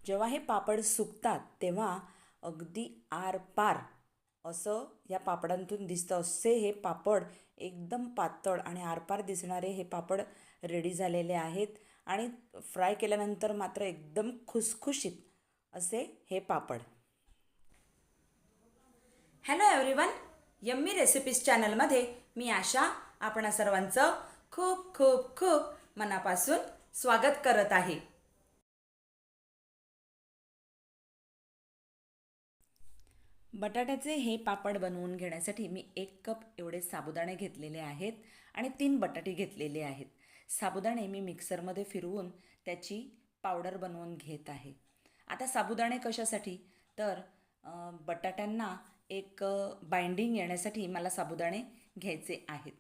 जेव्हा हे पापड सुकतात तेव्हा अगदी आरपार असं या पापडांतून दिसतं. असे हे पापड एकदम पातळ आणि आरपार दिसणारे हे पापड रेडी झालेले आहेत आणि फ्राय केल्यानंतर मात्र एकदम खुसखुशीत असे हे पापड. हॅलो एव्हरीवन, यम्मी रेसिपीज चॅनलमध्ये मी आशा आपणा सर्वांचं खूप खूप खूप मनापासून स्वागत करत आहे. बटाट्याचे हे पापड बनवून घेण्यासाठी मी 1 कप एवढे साबुदाणे घेतलेले आहेत आणि 3 बटाटे घेतलेले आहेत. साबुदाणे मी मिक्सरमध्ये फिरवून त्याची पावडर बनवून घेत आहे. आता साबुदाणे कशासाठी, तर बटाट्यांना एक बाइंडिंग येण्यासाठी मला साबुदाणे घ्यायचे आहेत.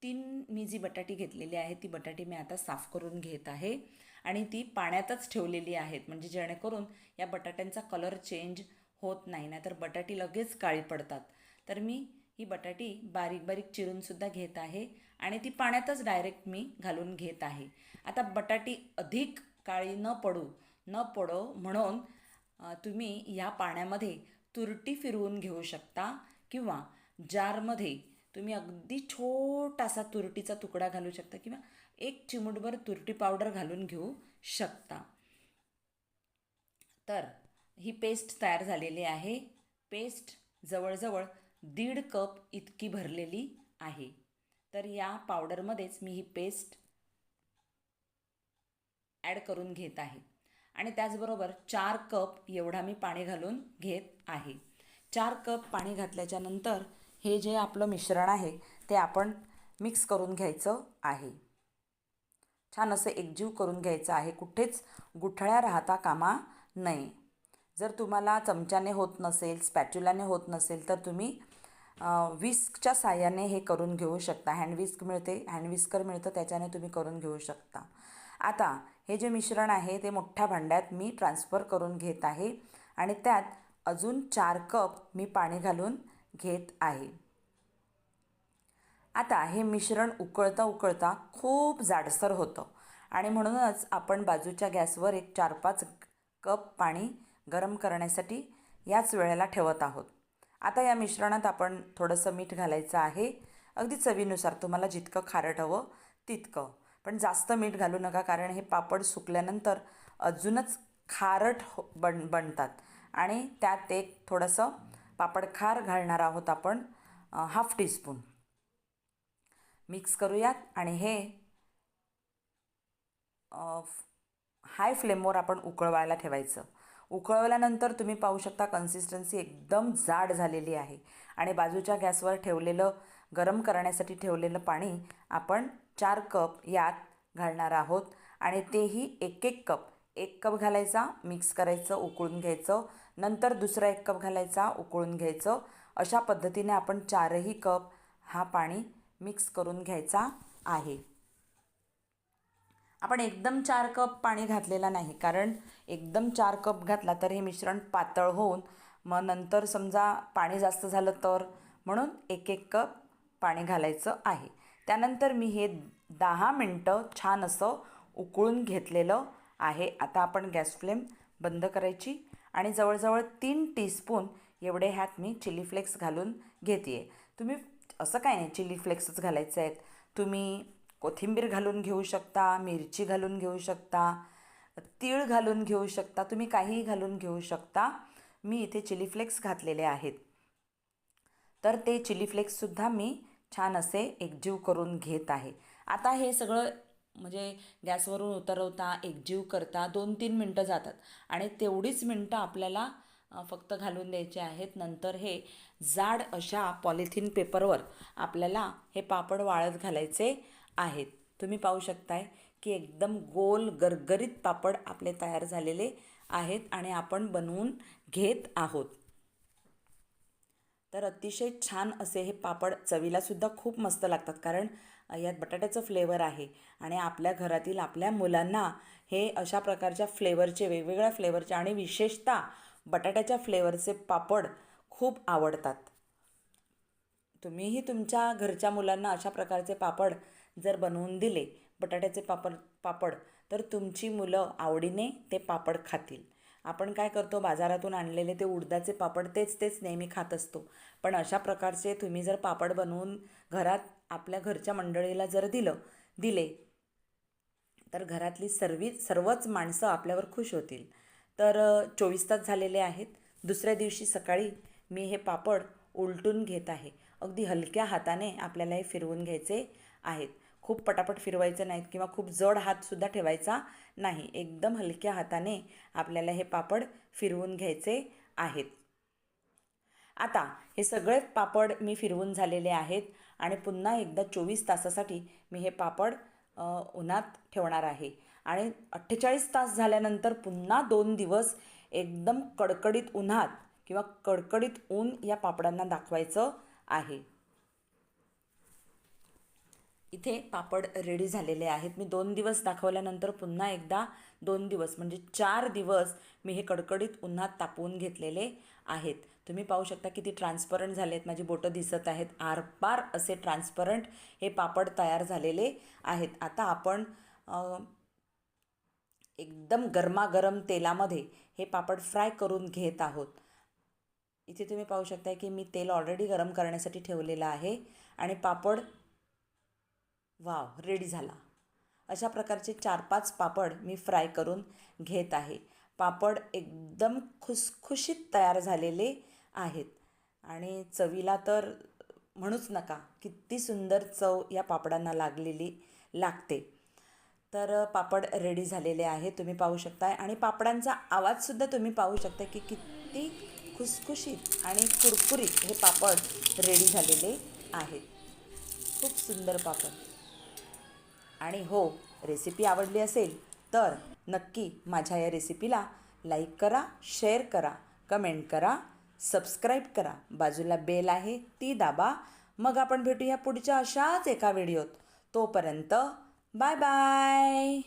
3 मी जी बटाटी घेतलेली आहे ती बटाटी मी आता साफ करून घेत आहे आणि ती पाण्यातच ठेवलेली आहेत, म्हणजे जेणेकरून या बटाट्यांचा कलर चेंज होत नाही, नाहीतर बटाटी लगेच काळी पडतात. तर मी ही बटाटी बारीक बारीक चिरूनसुद्धा घेत आहे आणि ती पाण्यातच डायरेक्ट मी घालून घेत आहे. आता बटाटी अधिक काळी न पडो म्हणून तुम्ही या पाण्यामध्ये तुरटी फिरवून घेऊ शकता किंवा जारमध्ये तुम्ही अगदी छोटासा तुरटीचा तुकडा घालू शकता किंवा 1 चिमूटभर तुरटी पावडर घालून घेऊ शकता. तर ही पेस्ट तयार झालेली आहे. पेस्ट जवळजवळ 1.5 कप इतकी भरलेली आहे. तर या पावडरमध्येच मी ही पेस्ट ॲड करून घेत आहे आणि त्याचबरोबर 4 कप एवढा मी पाणी घालून घेत आहे. 4 कप पाणी घातल्याच्या नंतर हे जे आपलं मिश्रण आहे ते आपण मिक्स करून घ्यायचं आहे. छान असं एकजीव करून घ्यायचं आहे. कुठेच गुठळ्या राहता कामा नये. जर तुम्हाला चमच्याने होत नसेल, स्पॅच्युलाने होत नसेल, तर तुम्ही विस्कच्या साहाय्याने हे करून घेऊ शकता. हँडविस्कर मिळतं, त्याच्याने तुम्ही करून घेऊ शकता. आता हे जे मिश्रण आहे ते मोठ्या भांड्यात मी ट्रान्सफर करून घेत आहे आणि त्यात अजून 4 कप मी पाणी घालून घेत आहे. आता हे मिश्रण उकळता उकळता खूप जाडसर होतं आणि म्हणूनच आपण बाजूच्या गॅसवर एक 4-5 कप पाणी गरम करण्यासाठी याच वेळेला ठेवत आहोत. आता या मिश्रणात आपण थोडंसं मीठ घालायचं आहे, अगदी चवीनुसार. तुम्हाला जितकं खारट हवं तितकं, पण जास्त मीठ घालू नका, कारण हे पापड सुकल्यानंतर अजूनच खारट बनतात आणि त्यात एक थोडंसं पापड खार घालणार आहोत आपण, 1/2 टीस्पून. मिक्स करूयात आणि हे हाय फ्लेमवर आपण उकळवायला ठेवायचं. उकळवल्यानंतर तुम्ही पाहू शकता कन्सिस्टन्सी एकदम जाड झालेली आहे आणि बाजूच्या गॅसवर गरम करण्यासाठी ठेवलेलं पाणी आपण 4 कप यात घालणार आहोत आणि तेही 1 कप. 1 कप घालायचा, मिक्स करायचं, उकळून घ्यायचं, नंतर दुसरा 1 कप घालायचा, उकळून घ्यायचं. अशा पद्धतीने आपण 4ही कप हा पाणी मिक्स करून घ्यायचा आहे. आपण एकदम 4 कप पाणी घातलेला नाही, कारण एकदम 4 कप घातला तर हे मिश्रण पातळ होऊन मग नंतर समजा पाणी जास्त झालं तर, म्हणून 1 कप पाणी घालायचं आहे. त्यानंतर मी हे 10 मिनटं छान असं उकळून घेतलेलं आहे. आता आपण गॅस फ्लेम बंद करायची आणि जवळजवळ 3 टीस्पून एवढे ह्यात मी चिली फ्लेक्स घालून घेते आहे. तुम्ही असं काय नाही, चिली फ्लेक्सच घालायचे आहेत. तुम्ही कोथिंबीर घालून घेऊ शकता, मिरची घालून घेऊ शकता, तीळ घालून घेऊ शकता, तुम्ही काहीही घालून घेऊ शकता. मी इथे चिली फ्लेक्स घातलेले आहेत. तर ते चिली फ्लेक्ससुद्धा मी छान असे एकजीव करून घेत आहे. आता हे सगळं म्हणजे गॅसवरून उतरवता, एकजीव करता 2-3 मिनटं जातात आणि तेवढीच मिनटं आपल्याला फक्त घालून द्यायचे आहेत. नंतर हे जाड अशा पॉलिथिन पेपरवर आपल्याला हे पापड वाळत घालायचे आहेत. तुम्ही पाहू शकताय की एकदम गोल गरगरीत पापड आपले तयार झालेले आहेत आणि आपण बनवून घेत आहोत. तर अतिशय छान असे हे पापड चवीलासुद्धा खूप मस्त लागतात, कारण यात बटाट्याचं फ्लेवर आहे आणि आपल्या घरातील आपल्या मुलांना हे अशा प्रकारच्या फ्लेवरचे, वेगवेगळ्या फ्लेवरचे आणि विशेषतः बटाट्याच्या फ्लेवरचे पापड खूप आवडतात. तुम्हीही तुमच्या घरच्या मुलांना अशा प्रकारचे पापड जर बनवून दिले, बटाट्याचे पापड, तर तुमची मुलं आवडीने ते पापड खातील. आपण काय करतो, बाजारातून आणलेले ते उडदाचे पापड तेच नेहमी खात असतो. पण अशा प्रकारचे तुम्ही जर पापड बनवून घरात आपल्या घरच्या मंडळीला जर दिले तर घरातली सर्वच माणसं आपल्यावर खुश होतील. तर 24 तास झालेले आहेत. दुसऱ्या दिवशी सकाळी मी हे पापड उलटून घेत आहे. अगदी हलक्या हाताने आपल्याला हे फिरवून घ्यायचे आहेत. खूप पटापट फिरवायचं नाहीत किंवा खूप जड हातसुद्धा ठेवायचा नाही. एकदम हलक्या हाताने आपल्याला हे पापड फिरवून घ्यायचे आहेत. आता हे सगळे पापड मी फिरवून झालेले आहेत आणि पुन्हा एकदा 24 तासासाठी मी हे पापड उन्हात ठेवणार आहे. आणि 48 तास झाल्यानंतर पुन्हा 2 दिवस एकदम कडकडीत उन्हात किंवा कडकडीत ऊन या पापडांना दाखवायचं आहे. इथे पापड रेडी झालेले आहेत. मी 2 दिवस दाखवल्यानंतर पुन्हा एकदा 2 दिवस म्हणजे 4 दिवस मी हे कडकडीत उन्हात तापवून घेतलेले आहेत. तुम्ही पाहू शकता किती ट्रान्सपरंट झाले आहेत. माझी बोटं दिसत आहेत. आरपार असे ट्रान्सपरंट हे पापड तयार झालेले आहेत. आता आपण एकदम गरमागरम तेलामध्ये हे पापड फ्राय करून घेत आहोत. इथे तुम्ही पाहू शकता की मी तेल ऑलरेडी गरम करण्यासाठी ठेवलेलं आहे आणि पापड रेडी झाला. अशा प्रकारचे 4-5 पापड मी फ्राय करून घेत आहे. पापड एकदम खुसखुशीत तयार झालेले आहेत आणि चवीला तर म्हणूच नका, किती सुंदर चव या पापडांना लागते. तर पापड रेडी झालेले आहे, तुम्ही पाहू शकताय. आणि पापडांचा आवाजसुद्धा तुम्ही पाहू शकता की किती खुसखुशीत आणि कुरकुरीत हे पापड रेडी झालेले आहेत. खूप सुंदर पापड. आणि हो, रेसिपी आवडली असेल तर नक्की माझ्या या रेसिपीला लाईक करा, शेअर करा, कमेंट करा, सबस्क्राईब करा. बाजूला बेल आहे ती दाबा. मग आपण भेटूया पुढच्या अशाच एका व्हिडिओत. तोपर्यंत बाय बाय.